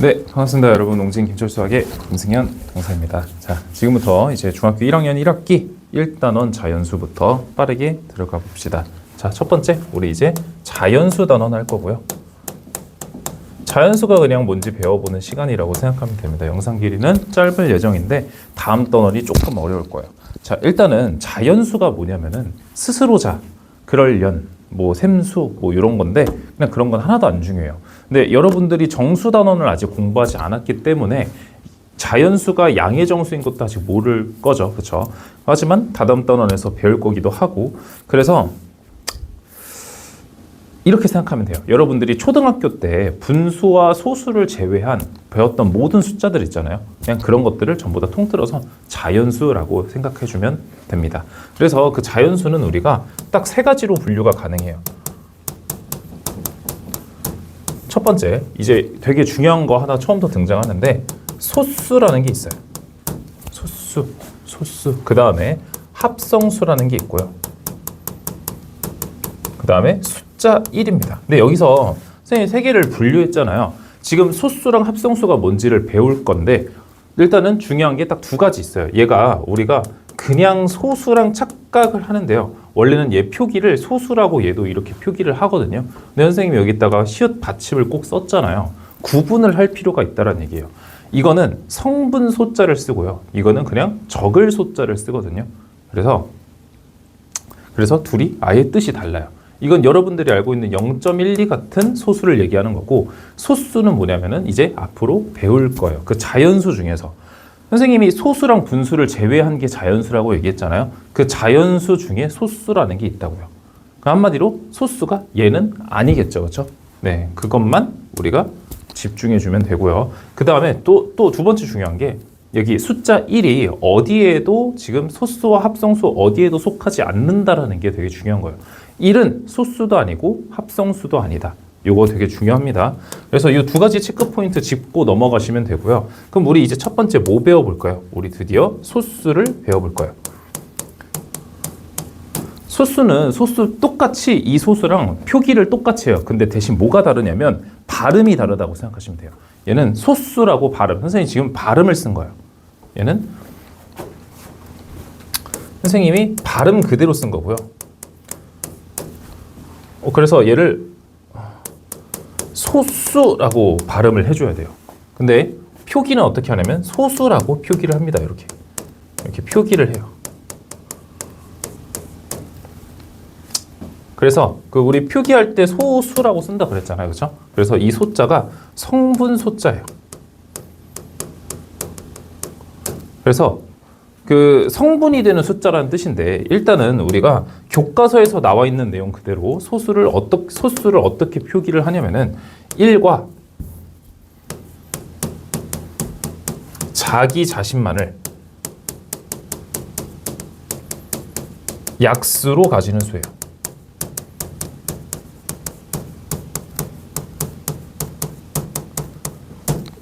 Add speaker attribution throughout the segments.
Speaker 1: 네, 반갑습니다. 여러분. 농진 김철수학의 김승현 강사입니다. 자, 지금부터 이제 중학교 1학년 1학기 1단원 자연수부터 빠르게 들어가 봅시다. 자, 첫 번째, 우리 이제 자연수 단원 할 거고요. 자연수가 그냥 뭔지 배워보는 시간이라고 생각하면 됩니다. 영상 길이는 짧을 예정인데 다음 단원이 조금 어려울 거예요. 자, 일단은 자연수가 뭐냐면은 스스로자, 그럴련, 뭐 샘수, 뭐 이런 건데 그냥 그런 건 하나도 안 중요해요. 근데 여러분들이 정수 단원을 아직 공부하지 않았기 때문에 자연수가 양의 정수인 것도 아직 모를 거죠. 그렇죠? 하지만 다음 단원에서 배울 거기도 하고, 그래서 이렇게 생각하면 돼요. 여러분들이 초등학교 때 분수와 소수를 제외한 배웠던 모든 숫자들 있잖아요. 그냥 그런 것들을 전부 다 통틀어서 자연수라고 생각해 주면 됩니다. 그래서 그 자연수는 우리가 딱 세 가지로 분류가 가능해요. 첫 번째, 이제 되게 중요한 거 하나 처음부터 등장하는데 소수라는 게 있어요. 소수. 그 다음에 합성수라는 게 있고요. 그 다음에 숫자 1입니다. 근데 여기서 선생님이 세 개를 분류했잖아요. 지금 소수랑 합성수가 뭔지를 배울 건데 일단은 중요한 게 딱 두 가지 있어요. 얘가 우리가 그냥 소수랑 착각을 하는데요. 원래는 얘 표기를 소수라고 얘도 이렇게 표기를 하거든요. 근데 선생님이 여기다가 시옷 받침을 꼭 썼잖아요. 구분을 할 필요가 있다는 얘기예요. 이거는 성분 소자를 쓰고요. 이거는 그냥 적을 소자를 쓰거든요. 그래서 둘이 아예 뜻이 달라요. 이건 여러분들이 알고 있는 0.12 같은 소수를 얘기하는 거고, 소수는 뭐냐면은 이제 앞으로 배울 거예요. 그 자연수 중에서. 선생님이 소수랑 분수를 제외한 게 자연수라고 얘기했잖아요. 그 자연수 중에 소수라는 게 있다고요. 그 한마디로 소수가 얘는 아니겠죠. 그렇죠? 네, 그것만 우리가 집중해 주면 되고요. 그 다음에 또 두 번째 중요한 게 여기 숫자 1이 어디에도 지금 소수와 합성수 어디에도 속하지 않는다라는 게 되게 중요한 거예요. 1은 소수도 아니고 합성수도 아니다. 요거 되게 중요합니다. 그래서 이 두 가지 체크 포인트 짚고 넘어가시면 되고요. 그럼 우리 이제 첫 번째 뭐 배워볼까요? 우리 드디어 소수를 배워볼 거예요. 소수는 소수 똑같이 이 소수랑 표기를 똑같이 해요. 근데 대신 뭐가 다르냐면 발음이 다르다고 생각하시면 돼요. 얘는 소수라고 발음. 선생님이 지금 발음을 쓴 거예요. 얘는 선생님이 발음 그대로 쓴 거고요. 그래서 얘를 소수라고 발음을 해줘야 돼요. 근데 표기는 어떻게 하냐면 소수라고 표기를 합니다. 이렇게 표기를 해요. 그래서 그 우리 표기할 때 소수라고 쓴다 그랬잖아요. 그렇죠? 그래서 이 소자가 성분 소자예요. 그래서 그 성분이 되는 숫자라는 뜻인데, 일단은 우리가 교과서에서 나와 있는 내용 그대로 소수를 어떻게 표기를 하냐면은 1과 자기 자신만을 약수로 가지는 수예요.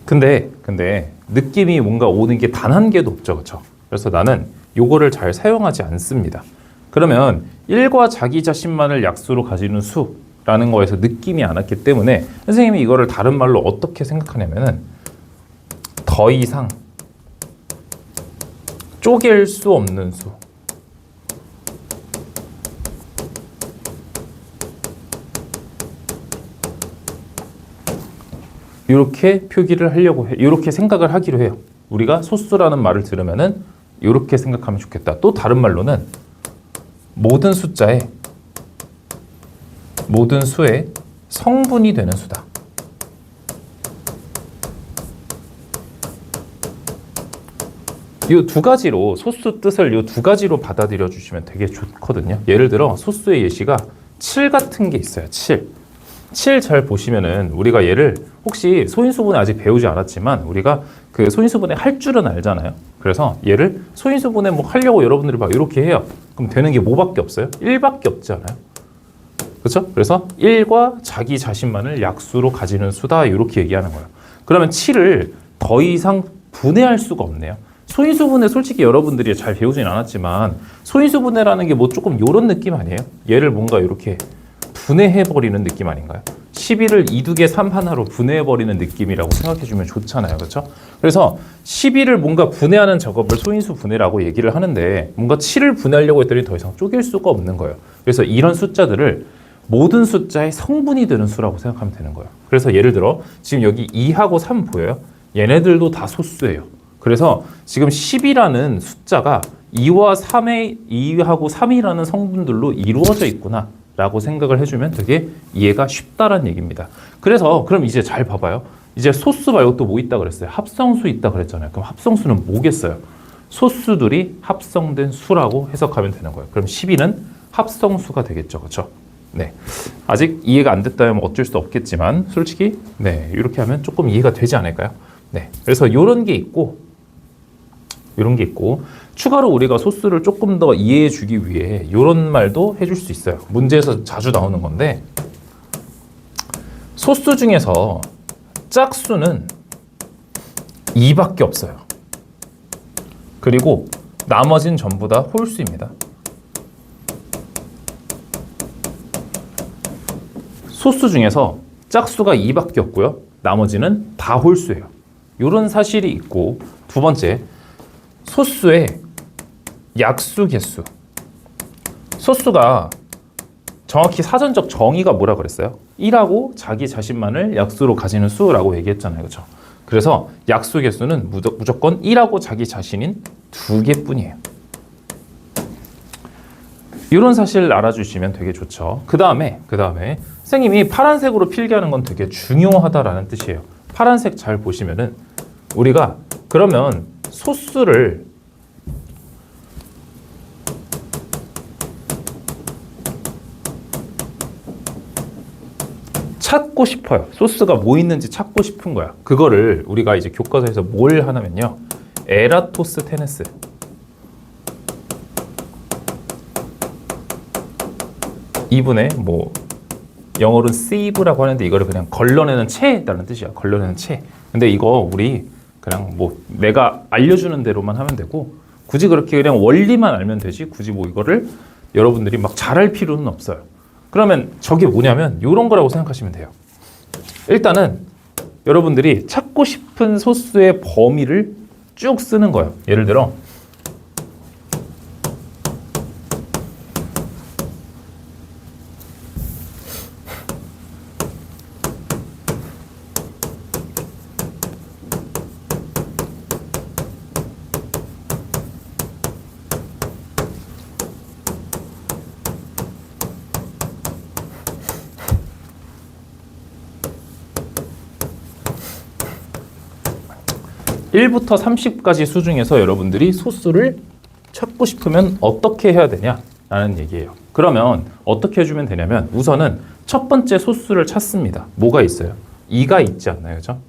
Speaker 1: 근데 느낌이 뭔가 오는 게 단 한 개도 없죠. 그렇죠? 그래서 나는 요거를 잘 사용하지 않습니다. 그러면 1과 자기 자신만을 약수로 가지는 수라는 거에서 느낌이 안 왔기 때문에 선생님이 이거를 다른 말로 어떻게 생각하냐면은 더 이상 쪼갤 수 없는 수. 이렇게 표기를 하려고 해. 이렇게 생각을 하기로 해요. 우리가 소수라는 말을 들으면은 이렇게 생각하면 좋겠다. 또 다른 말로는 모든 수의 성분이 되는 수다. 이 두 가지로 소수 뜻을 이 두 가지로 받아들여 주시면 되게 좋거든요. 예를 들어 소수의 예시가 7 같은 게 있어요. 7 잘 보시면은 우리가 얘를 혹시 소인수분해 아직 배우지 않았지만 우리가 그 소인수분해 할 줄은 알잖아요. 그래서 얘를 소인수분해 뭐 하려고 여러분들이 막 이렇게 해요. 그럼 되는 게 뭐밖에 없어요? 1밖에 없지 않아요? 그렇죠? 그래서 1과 자기 자신만을 약수로 가지는 수다, 이렇게 얘기하는 거예요. 그러면 7을 더 이상 분해할 수가 없네요. 소인수분해 솔직히 여러분들이 잘 배우진 않았지만 소인수분해라는 게 뭐 조금 요런 느낌 아니에요? 얘를 뭔가 이렇게 분해해버리는 느낌 아닌가요? 12를 2두개 3 하나로 분해해버리는 느낌이라고 생각해주면 좋잖아요. 그렇죠? 그래서 12를 뭔가 분해하는 작업을 소인수 분해라고 얘기를 하는데 뭔가 7을 분해하려고 했더니 더 이상 쪼갤 수가 없는 거예요. 그래서 이런 숫자들을 모든 숫자의 성분이 되는 수라고 생각하면 되는 거예요. 그래서 예를 들어 지금 여기 2하고 3 보여요? 얘네들도 다 소수예요. 그래서 지금 10이라는 숫자가 2와 2하고 3이라는 성분들로 이루어져 있구나 라고 생각을 해주면 되게 이해가 쉽다라는 얘기입니다. 그래서 그럼 이제 잘 봐봐요. 이제 소수 말고 또 뭐 있다 그랬어요? 합성수 있다 그랬잖아요. 그럼 합성수는 뭐겠어요? 소수들이 합성된 수라고 해석하면 되는 거예요. 그럼 12는 합성수가 되겠죠. 그렇죠? 네. 아직 이해가 안 됐다면 어쩔 수 없겠지만 솔직히 네, 이렇게 하면 조금 이해가 되지 않을까요? 네. 그래서 이런 게 있고 추가로 우리가 소수를 조금 더 이해해 주기 위해 이런 말도 해줄 수 있어요. 문제에서 자주 나오는 건데 소수 중에서 짝수는 2밖에 없어요. 그리고 나머진 전부 다 홀수입니다. 소수 중에서 짝수가 2밖에 없고요. 나머지는 다 홀수예요. 이런 사실이 있고 두 번째, 소수의 약수, 개수. 소수가 정확히 사전적 정의가 뭐라 그랬어요? 1하고 자기 자신만을 약수로 가지는 수라고 얘기했잖아요. 그렇죠? 그래서 약수, 개수는 무조건 1하고 자기 자신인 2개뿐이에요. 이런 사실 알아주시면 되게 좋죠. 그 다음에 선생님이 파란색으로 필기하는 건 되게 중요하다라는 뜻이에요. 파란색 잘 보시면은 우리가 그러면 소수를 찾고 싶어요. 소수가 뭐 있는지 찾고 싶은 거야. 그거를 우리가 이제 교과서에서 뭘 하냐면요. 에라토스테네스. 이분의 뭐 영어로는 sieve라고 하는데 이거를 그냥 걸러내는 채라는 뜻이야. 걸러내는 채. 근데 이거 우리 그냥 뭐 내가 알려주는 대로만 하면 되고 굳이 그렇게 그냥 원리만 알면 되지 굳이 뭐 이거를 여러분들이 막 잘할 필요는 없어요. 그러면 저게 뭐냐면 이런 거라고 생각하시면 돼요. 일단은 여러분들이 찾고 싶은 소수의 범위를 쭉 쓰는 거예요. 예를 들어 1부터 30까지 수 중에서 여러분들이 소수를 찾고 싶으면 어떻게 해야 되냐라는 얘기예요. 그러면 어떻게 해주면 되냐면 우선은 첫 번째 소수를 찾습니다. 뭐가 있어요? 2가 있지 않나요? 그죠?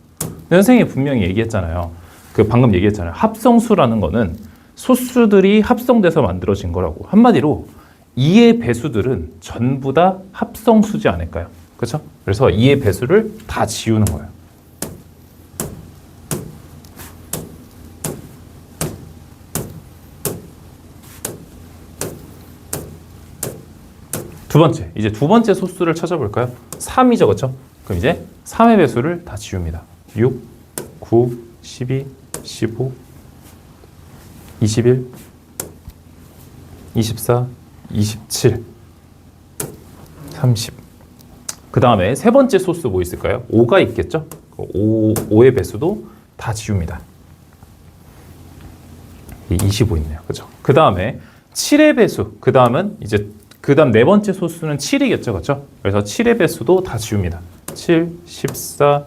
Speaker 1: 선생님이 분명히 얘기했잖아요. 방금 얘기했잖아요. 합성수라는 거는 소수들이 합성돼서 만들어진 거라고. 한마디로 2의 배수들은 전부 다 합성수지 않을까요? 그렇죠? 그래서 2의 배수를 다 지우는 거예요. 이제 두 번째 소수를 찾아볼까요? 3이죠, 그렇죠? 그럼 이제 3의 배수를 다 지웁니다. 6, 9, 12, 15, 21, 24, 27, 30. 그 다음에 세 번째 소수 뭐 있을까요? 5가 있겠죠? 5의 배수도 다 지웁니다. 25 있네요, 그렇죠? 그 다음에 7의 배수, 그 다음 네 번째 소수는 7이겠죠, 그렇죠? 그래서 7의 배수도 다 지웁니다. 7, 14,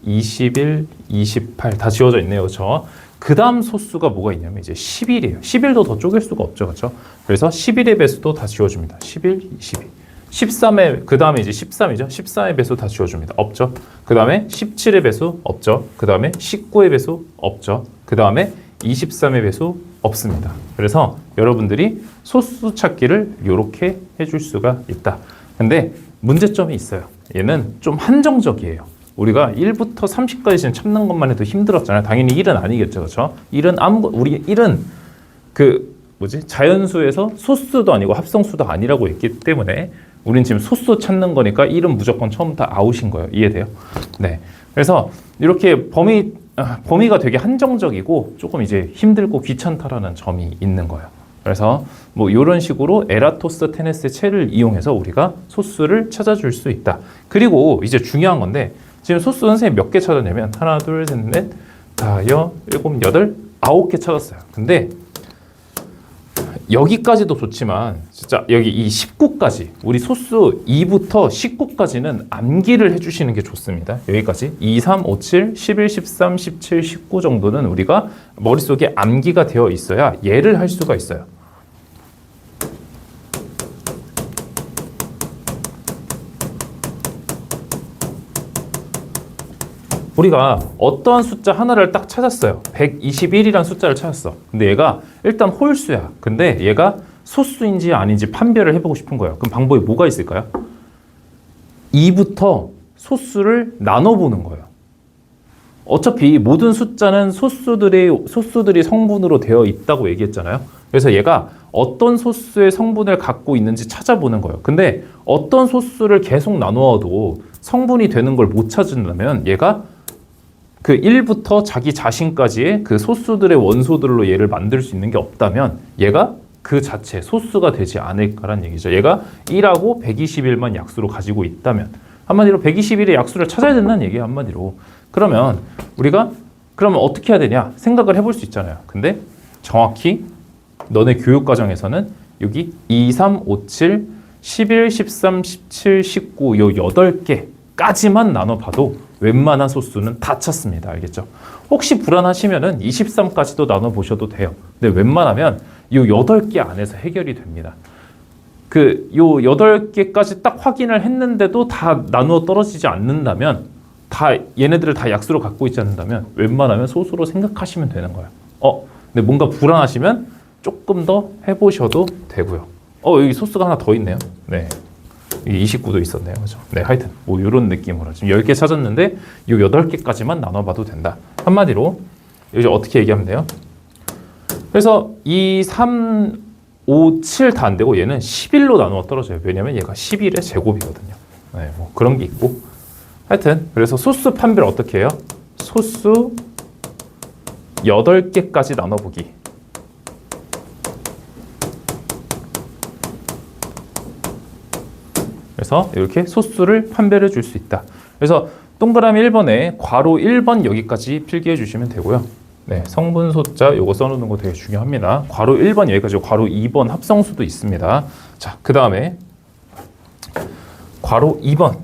Speaker 1: 21, 28 다 지워져 있네요, 그렇죠? 그 다음 소수가 뭐가 있냐면 이제 11이에요. 11도 더 쪼갤 수가 없죠, 그렇죠? 그래서 11의 배수도 다 지워줍니다. 11, 22. 13의 그 다음에 이제 13이죠. 14의 배수 다 지워줍니다. 없죠. 그 다음에 17의 배수 없죠. 그 다음에 19의 배수 없죠. 그 다음에 23의 배수 없습니다. 그래서 여러분들이 소수 찾기를 이렇게 해줄 수가 있다. 근데 문제점이 있어요. 얘는 좀 한정적이에요. 우리가 1부터 30까지 지금 찾는 것만 해도 힘들었잖아요. 당연히 1은 아니겠죠, 그렇죠? 1은 우리 1은 자연수에서 소수도 아니고 합성수도 아니라고 했기 때문에 우린 지금 소수 찾는 거니까 1은 무조건 처음부터 아웃인 거예요. 이해돼요? 네. 그래서 이렇게 범위가 되게 한정적이고 조금 이제 힘들고 귀찮다라는 점이 있는 거예요. 그래서 뭐 이런 식으로 에라토스테네스의 체를 이용해서 우리가 소수를 찾아줄 수 있다. 그리고 이제 중요한 건데 지금 소수 선생님 몇 개 찾았냐면 하나, 둘, 셋, 넷, 다섯, 일곱, 여덟, 9개 찾았어요. 근데 여기까지도 좋지만 진짜 여기 이 19까지 우리 소수 2부터 19까지는 암기를 해주시는 게 좋습니다. 여기까지 2, 3, 5, 7, 11, 13, 17, 19 정도는 우리가 머릿속에 암기가 되어 있어야 얘를 할 수가 있어요. 우리가 어떠한 숫자 하나를 딱 찾았어요. 121이라는 숫자를 찾았어. 근데 얘가 일단 홀수야. 근데 얘가 소수인지 아닌지 판별을 해보고 싶은 거예요. 그럼 방법이 뭐가 있을까요? 2부터 소수를 나눠보는 거예요. 어차피 모든 숫자는 소수들이 성분으로 되어 있다고 얘기했잖아요. 그래서 얘가 어떤 소수의 성분을 갖고 있는지 찾아보는 거예요. 근데 어떤 소수를 계속 나누어도 성분이 되는 걸 못 찾는다면 얘가 그 1부터 자기 자신까지의 그 소수들의 원소들로 얘를 만들 수 있는 게 없다면 얘가 그 자체 소수가 되지 않을까라는 얘기죠. 얘가 1하고 121만 약수로 가지고 있다면 한마디로 121의 약수를 찾아야 된다는 얘기예요. 한마디로. 그러면 우리가 그러면 어떻게 해야 되냐 생각을 해볼 수 있잖아요. 근데 정확히 너네 교육과정에서는 여기 2, 3, 5, 7, 11, 13, 17, 19 요 8개까지만 나눠봐도 웬만한 소수는 다 찾습니다. 알겠죠? 혹시 불안하시면은 23까지도 나눠보셔도 돼요. 근데 웬만하면 이 8개 안에서 해결이 됩니다. 그 요 8개까지 딱 확인을 했는데도 다 나누어 떨어지지 않는다면 다 얘네들을 다 약수로 갖고 있지 않는다면 웬만하면 소수로 생각하시면 되는 거예요. 근데 뭔가 불안하시면 조금 더 해보셔도 되고요. 여기 소수가 하나 더 있네요. 네. 29도 있었네요. 그죠? 네, 하여튼 뭐 이런 느낌으로 지금 10개 찾았는데 이 8개까지만 나눠봐도 된다. 한마디로 이제 어떻게 얘기하면 돼요? 그래서 2, 3, 5, 7 다 안 되고 얘는 11로 나누어 떨어져요. 왜냐면 얘가 11의 제곱이거든요. 네, 뭐 그런 게 있고 하여튼 그래서 소수 판별 어떻게 해요? 소수 8개까지 나눠보기. 그래서 이렇게 소수를 판별해 줄 수 있다. 그래서 동그라미 1번에 괄호 1번 여기까지 필기해 주시면 되고요. 네, 성분 소자 요거 써놓는 거 되게 중요합니다. 괄호 1번 여기까지, 괄호 2번 합성수도 있습니다. 자, 그 다음에 괄호 2번.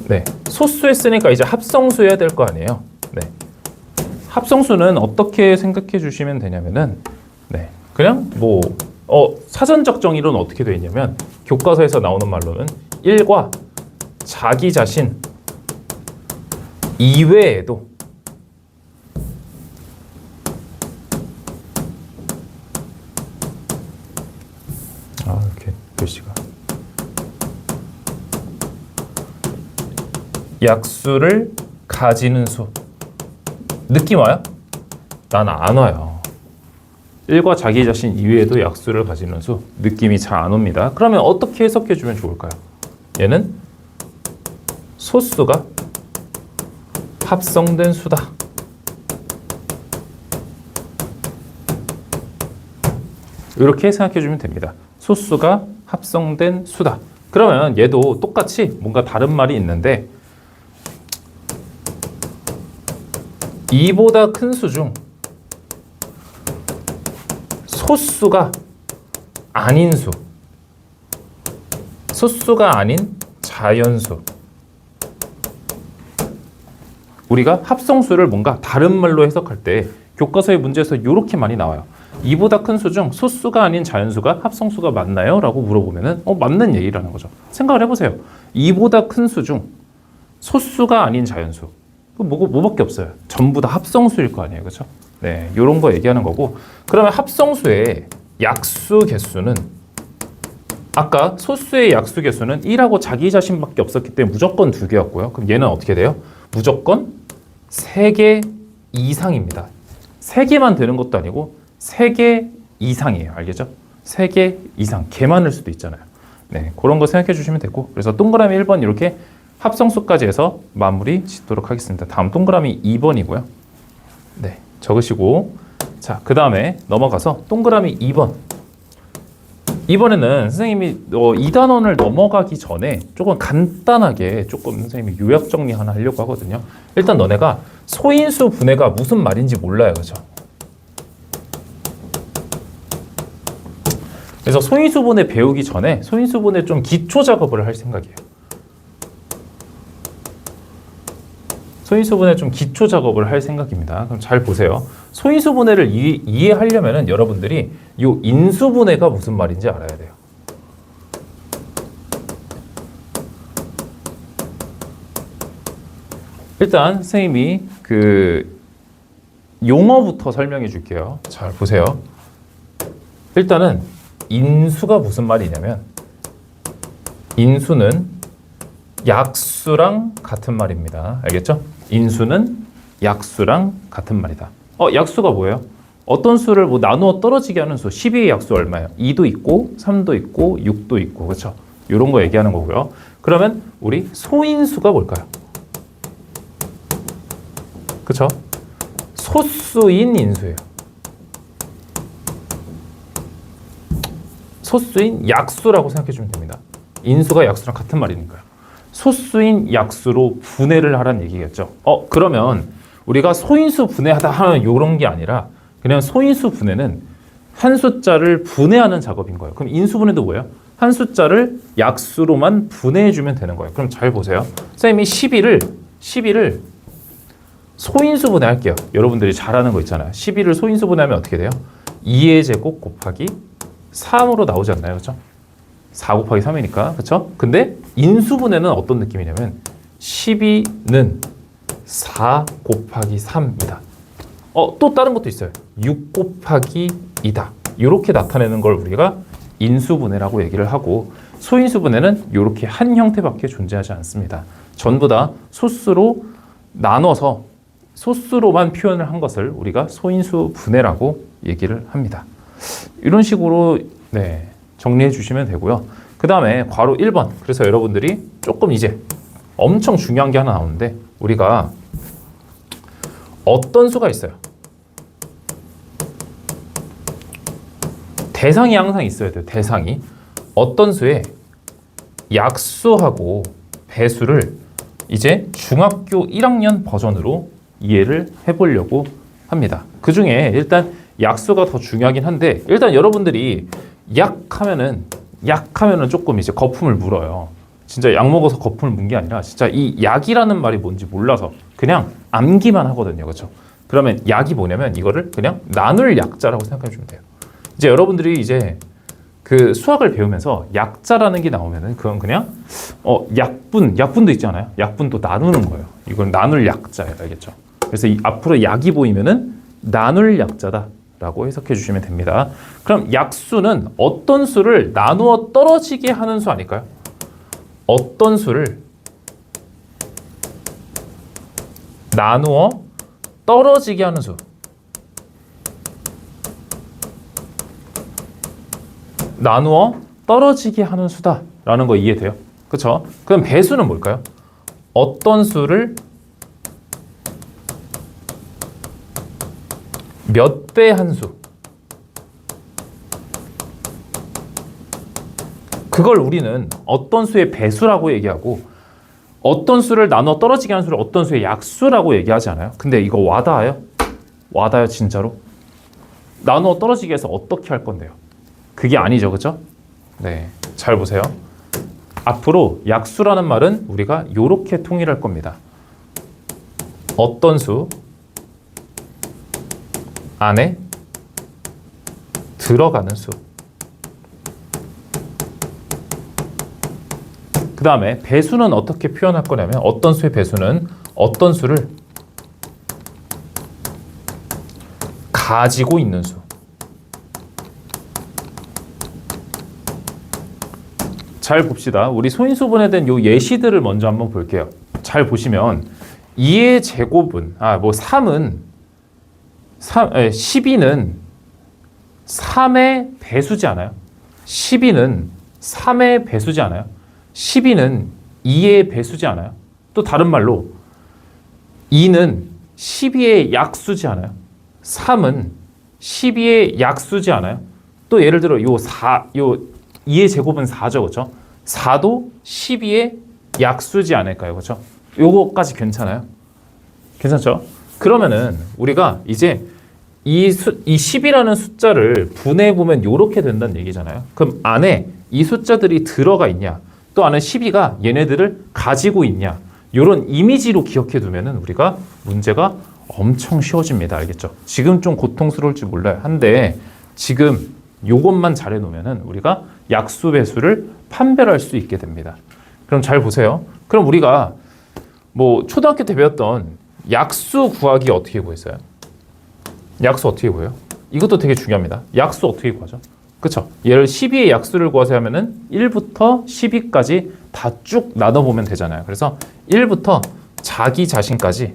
Speaker 1: 네, 소수 했으니까 이제 합성수 해야 될 거 아니에요. 네, 합성수는 어떻게 생각해 주시면 되냐면은 네, 그냥 뭐 사전적 정의로는 어떻게 되어 있냐면 교과서에서 나오는 말로는 1과 자기 자신 이외에도 이렇게 글씨가 약수를 가지는 수. 느낌 와요? 난 안 와요. 1과 자기 자신 이외에도 약수를 가지는 수. 느낌이 잘 안 옵니다. 그러면 어떻게 해석해 주면 좋을까요? 얘는 소수가 합성된 수다. 이렇게 생각해 주면 됩니다. 소수가 합성된 수다. 그러면 얘도 똑같이 뭔가 다른 말이 있는데 2보다 큰 수 중 소수가 아닌 수, 소수가 아닌 자연수. 우리가 합성수를 뭔가 다른 말로 해석할 때 교과서의 문제에서 이렇게 많이 나와요. 2보다 큰 수 중 소수가 아닌 자연수가 합성수가 맞나요? 라고 물어보면은 맞는 얘기라는 거죠. 생각을 해보세요. 2보다 큰 수 중 소수가 아닌 자연수. 뭐밖에 없어요. 전부 다 합성수일 거 아니에요. 그렇죠? 네, 이런 거 얘기하는 거고. 그러면 합성수의 약수 개수는 아까 소수의 약수 개수는 1하고 자기 자신밖에 없었기 때문에 무조건 2개였고요. 그럼 얘는 어떻게 돼요? 무조건 3개 이상입니다. 3개만 되는 것도 아니고 3개 이상이에요. 알겠죠? 3개 이상, 개 많을 수도 있잖아요. 네, 그런 거 생각해 주시면 되고, 그래서 동그라미 1번 이렇게 합성수까지 해서 마무리 짓도록 하겠습니다. 다음 동그라미 2번이고요. 네, 적으시고, 자, 그 다음에 넘어가서 동그라미 2번. 이번에는 선생님이 이 단원을 넘어가기 전에 조금 간단하게 조금 선생님이 요약 정리 하나 하려고 하거든요. 일단 너네가 소인수 분해가 무슨 말인지 몰라요. 그죠? 그래서 소인수 분해 배우기 전에 소인수 분해 좀 기초 작업을 할 생각이에요. 소인수 분해 좀 기초 작업을 할 생각입니다. 그럼 잘 보세요. 소인수 분해를 이해하려면 여러분들이 이 인수 분해가 무슨 말인지 알아야 돼요. 일단 선생님이 그 용어부터 설명해 줄게요. 잘 보세요. 일단은 인수가 무슨 말이냐면 인수는 약수랑 같은 말입니다. 알겠죠? 인수는 약수랑 같은 말이다. 약수가 뭐예요? 어떤 수를 뭐 나누어 떨어지게 하는 수, 12의 약수 얼마예요? 2도 있고 3도 있고 6도 있고, 그렇죠? 이런 거 얘기하는 거고요. 그러면 우리 소인수가 뭘까요? 그렇죠? 소수인 인수예요. 소수인 약수라고 생각해 주면 됩니다. 인수가 약수랑 같은 말이니까요. 소수인 약수로 분해를 하라는 얘기겠죠. 그러면 우리가 소인수 분해하다 하면 이런 게 아니라 그냥 소인수 분해는 한 숫자를 분해하는 작업인 거예요. 그럼 인수 분해도 뭐예요? 한 숫자를 약수로만 분해해 주면 되는 거예요. 그럼 잘 보세요. 선생님이 12를 소인수 분해할게요. 여러분들이 잘 아는 거 있잖아요. 12를 소인수 분해하면 어떻게 돼요? 2의 제곱 곱하기 3으로 나오지 않나요? 그렇죠? 4 곱하기 3이니까. 그렇죠? 근데 인수분해는 어떤 느낌이냐면 12는 4 곱하기 3이다. 또 다른 것도 있어요. 6 곱하기 2다. 이렇게 나타내는 걸 우리가 인수분해라고 얘기를 하고, 소인수분해는 이렇게 한 형태밖에 존재하지 않습니다. 전부 다 소수로 나눠서 소수로만 표현을 한 것을 우리가 소인수분해라고 얘기를 합니다. 이런 식으로 정리해 주시면 되고요. 그 다음에 괄호 1번. 그래서 여러분들이 조금 이제 엄청 중요한 게 하나 나오는데, 우리가 어떤 수가 있어요. 대상이 항상 있어야 돼요. 대상이. 어떤 수에 약수하고 배수를 이제 중학교 1학년 버전으로 이해를 해보려고 합니다. 그 중에 일단 약수가 더 중요하긴 한데, 일단 여러분들이 약하면은 조금 이제 거품을 물어요. 진짜 약 먹어서 거품을 문 게 아니라 진짜 이 약이라는 말이 뭔지 몰라서 그냥 암기만 하거든요. 그렇죠? 그러면 약이 뭐냐면 이거를 그냥 나눌 약자라고 생각해 주면 돼요. 이제 여러분들이 이제 그 수학을 배우면서 약자라는 게 나오면은 그건 그냥 약분도 있잖아요. 약분도 나누는 거예요. 이건 나눌 약자예요. 알겠죠? 그래서 앞으로 약이 보이면은 나눌 약자다라고 해석해 주시면 됩니다. 그럼 약수는 어떤 수를 나누어 떨어지게 하는 수 아닐까요? 어떤 수를 나누어 떨어지게 하는 수. 나누어 떨어지게 하는 수다라는 거 이해돼요? 그렇죠? 그럼 배수는 뭘까요? 어떤 수를 몇 배 한 수. 그걸 우리는 어떤 수의 배수라고 얘기하고, 어떤 수를 나눠 떨어지게 하는 수를 어떤 수의 약수라고 얘기하지 않아요? 근데 이거 와닿아요? 와닿아요 진짜로? 나눠 떨어지게 해서 어떻게 할 건데요? 그게 아니죠, 그렇죠? 네, 잘 보세요. 앞으로 약수라는 말은 우리가 이렇게 통일할 겁니다. 어떤 수 안에 들어가는 수. 그 다음에 배수는 어떻게 표현할 거냐면, 어떤 수의 배수는 어떤 수를 가지고 있는 수. 잘 봅시다. 우리 소인수분해에 대한 요 예시들을 먼저 한번 볼게요. 잘 보시면 2의 제곱은 12는 3의 배수지 않아요? 12는 3의 배수지 않아요? 12는 2의 배수지 않아요? 또 다른 말로 2는 12의 약수지 않아요? 3은 12의 약수지 않아요? 또 예를 들어 요 2의 제곱은 4죠. 그렇죠? 4도 12의 약수지 않을까요? 그렇죠? 요거까지 괜찮아요? 괜찮죠? 그러면은 우리가 이제 이 10이라는 숫자를 분해해보면 이렇게 된다는 얘기잖아요. 그럼 안에 이 숫자들이 들어가 있냐, 또 안에 12가 얘네들을 가지고 있냐, 이런 이미지로 기억해 두면은 우리가 문제가 엄청 쉬워집니다. 알겠죠? 지금 좀 고통스러울지 몰라요. 한데 지금 요것만 잘해 놓으면은 우리가 약수 배수를 판별할 수 있게 됩니다. 그럼 잘 보세요. 그럼 우리가 뭐 초등학교 때 배웠던 약수 구하기 어떻게 구했어요? 약수 어떻게 구해요? 이것도 되게 중요합니다. 약수 어떻게 구하죠? 그쵸? 얘를 12의 약수를 구하세요 하면은 1부터 12까지 다 쭉 나눠보면 되잖아요. 그래서 1부터 자기 자신까지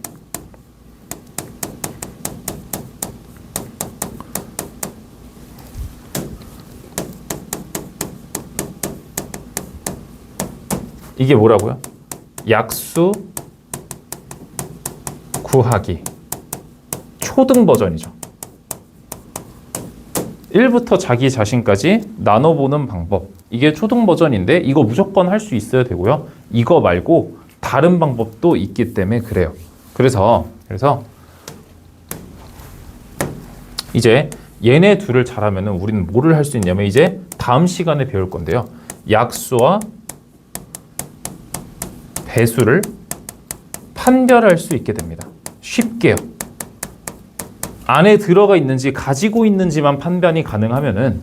Speaker 1: 이게 뭐라고요? 약수 구하기 초등 버전이죠. 1부터 자기 자신까지 나눠보는 방법. 이게 초등 버전인데 이거 무조건 할 수 있어야 되고요. 이거 말고 다른 방법도 있기 때문에 그래요. 그래서 이제 얘네 둘을 잘하면 우리는 뭐를 할 수 있냐면 이제 다음 시간에 배울 건데요. 약수와 배수를 판별할 수 있게 됩니다. 쉽게요. 안에 들어가 있는지 가지고 있는지만 판단이 가능하면은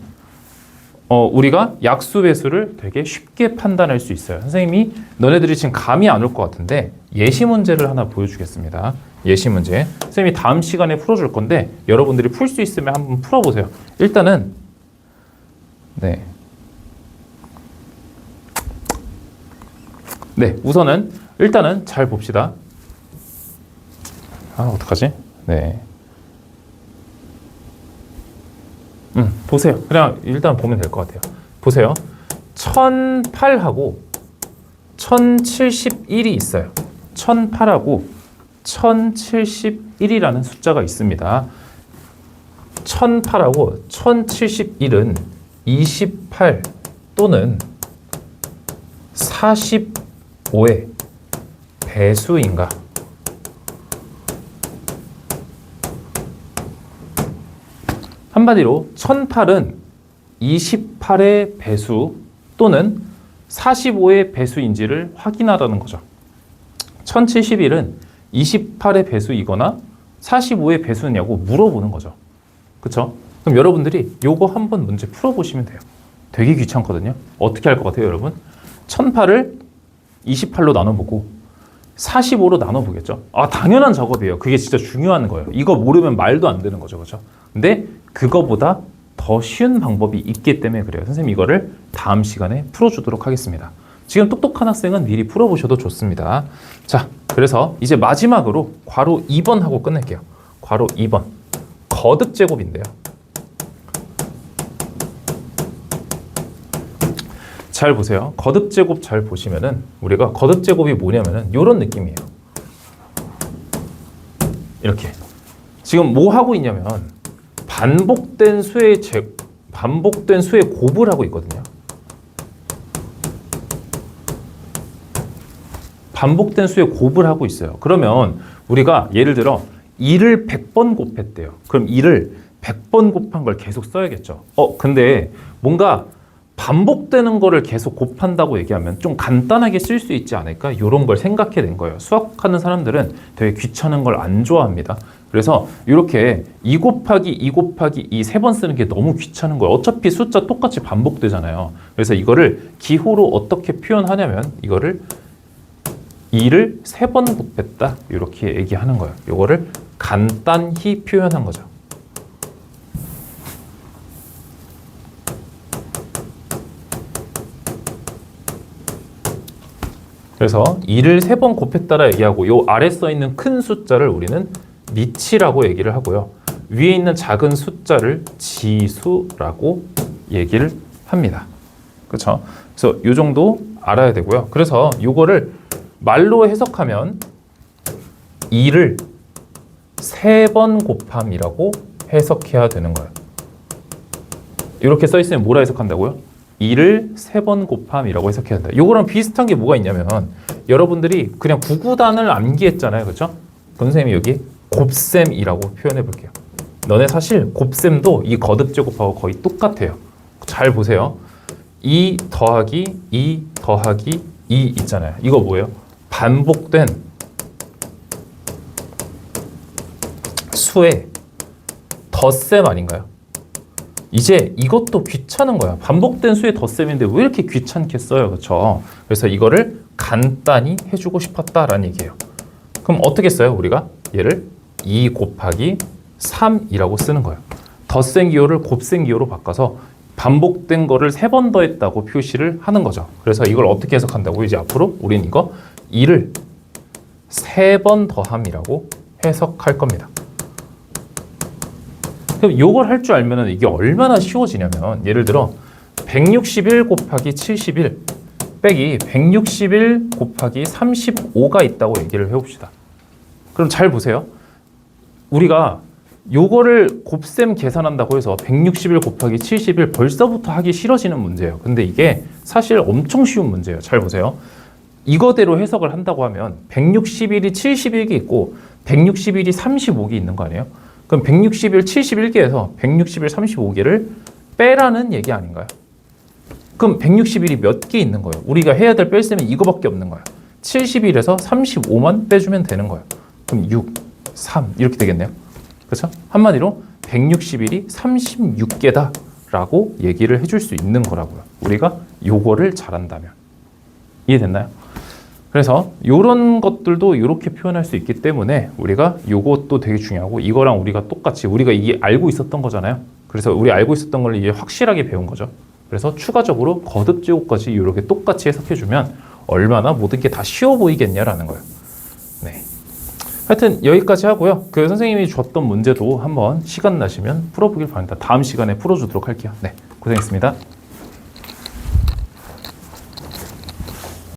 Speaker 1: 우리가 약수 배수를 되게 쉽게 판단할 수 있어요. 선생님이 너네들이 지금 감이 안 올 것 같은데 예시 문제를 하나 보여주겠습니다. 예시 문제. 선생님이 다음 시간에 풀어줄 건데 여러분들이 풀 수 있으면 한번 풀어보세요. 일단은 네, 우선은 일단은 잘 봅시다. 어떡하지? 네. 보세요. 그냥 일단 보면 될 것 같아요. 보세요. 1008하고 1071이 있어요. 1008하고 1071이라는 숫자가 있습니다. 1008하고 1071은 28 또는 45의 배수인가? 한마디로 1008은 28의 배수 또는 45의 배수인지를 확인하라는 거죠. 1071은 28의 배수이거나 45의 배수냐고 물어보는 거죠. 그쵸? 그럼 여러분들이 요거 한번 문제 풀어보시면 돼요. 되게 귀찮거든요. 어떻게 할 것 같아요, 여러분? 1008을 28로 나눠보고 45로 나눠보겠죠. 당연한 작업이에요. 그게 진짜 중요한 거예요. 이거 모르면 말도 안 되는 거죠. 그렇죠? 근데 그거보다 더 쉬운 방법이 있기 때문에 그래요. 선생님 이거를 다음 시간에 풀어주도록 하겠습니다. 지금 똑똑한 학생은 미리 풀어보셔도 좋습니다. 자, 그래서 이제 마지막으로 괄호 2번 하고 끝낼게요. 괄호 2번. 거듭 제곱인데요. 잘 보세요. 거듭 제곱 잘 보시면은 우리가 거듭 제곱이 뭐냐면은 이런 느낌이에요. 이렇게. 지금 뭐 하고 있냐면 반복된 수의 곱을 하고 있거든요. 반복된 수의 곱을 하고 있어요. 그러면 우리가 예를 들어 2를 100번 곱했대요. 그럼 2를 100번 곱한 걸 계속 써야겠죠. 근데 뭔가 반복되는 거를 계속 곱한다고 얘기하면 좀 간단하게 쓸 수 있지 않을까? 이런 걸 생각해낸 거예요. 수학하는 사람들은 되게 귀찮은 걸 안 좋아합니다. 그래서 이렇게 2 곱하기 2 곱하기 2 세 번 쓰는 게 너무 귀찮은 거예요. 어차피 숫자 똑같이 반복되잖아요. 그래서 이거를 기호로 어떻게 표현하냐면 이거를 2를 세 번 곱했다 이렇게 얘기하는 거예요. 이거를 간단히 표현한 거죠. 그래서 2를 세 번 곱했다라 얘기하고 요 아래 써 있는 큰 숫자를 우리는 미치라고 얘기를 하고요. 위에 있는 작은 숫자를 지수라고 얘기를 합니다. 그렇죠? 그래서 이 정도 알아야 되고요. 그래서 이거를 말로 해석하면 2를 3번 곱함이라고 해석해야 되는 거예요. 이렇게 써 있으면 뭐라 해석한다고요? 2를 3번 곱함이라고 해석해야 된다. 이거랑 비슷한 게 뭐가 있냐면 여러분들이 그냥 구구단을 암기했잖아요. 그렇죠? 그럼 선생님이 여기 곱셈이라고 표현해 볼게요. 너네 사실 곱셈도 이 거듭제곱하고 거의 똑같아요. 잘 보세요. 2 더하기 2 더하기 2 있잖아요. 이거 뭐예요? 반복된 수의 덧셈 아닌가요? 이제 이것도 귀찮은 거야. 반복된 수의 덧셈인데 왜 이렇게 귀찮게 써요? 그렇죠? 그래서 이거를 간단히 해주고 싶었다라는 얘기예요. 그럼 어떻게 써요? 우리가 얘를 2 곱하기 3이라고 쓰는 거예요. 덧셈 기호를 곱셈 기호로 바꿔서 반복된 거를 3번 더했다고 표시를 하는 거죠. 그래서 이걸 어떻게 해석한다고? 이제 앞으로 우리는 이거 2를 3번 더함이라고 해석할 겁니다. 그럼 이걸 할 줄 알면 이게 얼마나 쉬워지냐면 예를 들어 161 곱하기 71 빼기 161 곱하기 35가 있다고 얘기를 해봅시다. 그럼 잘 보세요. 우리가 요거를 곱셈 계산한다고 해서 161 곱하기 71 벌써부터 하기 싫어지는 문제예요. 근데 이게 사실 엄청 쉬운 문제예요. 잘 보세요. 이거대로 해석을 한다고 하면 161이 71개 있고 161이 35개 있는 거 아니에요? 그럼 161, 71개에서 161, 35개를 빼라는 얘기 아닌가요? 그럼 161이 몇 개 있는 거예요? 우리가 해야 될 뺄셈이 이거밖에 없는 거예요. 71에서 35만 빼주면 되는 거예요. 그럼 6, 3 이렇게 되겠네요. 그렇죠? 한마디로 161이 36개다 라고 얘기를 해줄 수 있는 거라고요. 우리가 요거를 잘한다면. 이해됐나요? 그래서 이런 것들도 이렇게 표현할 수 있기 때문에 우리가 요것도 되게 중요하고 이거랑 우리가 똑같이 우리가 이게 알고 있었던 거잖아요. 그래서 우리 알고 있었던 걸 이제 확실하게 배운 거죠. 그래서 추가적으로 거듭제곱까지 이렇게 똑같이 해석해주면 얼마나 모든 게 다 쉬워 보이겠냐라는 거예요. 네. 하여튼 여기까지 하고요. 그 선생님이 줬던 문제도 한번 시간 나시면 풀어보길 바랍니다. 다음 시간에 풀어주도록 할게요. 네, 고생했습니다.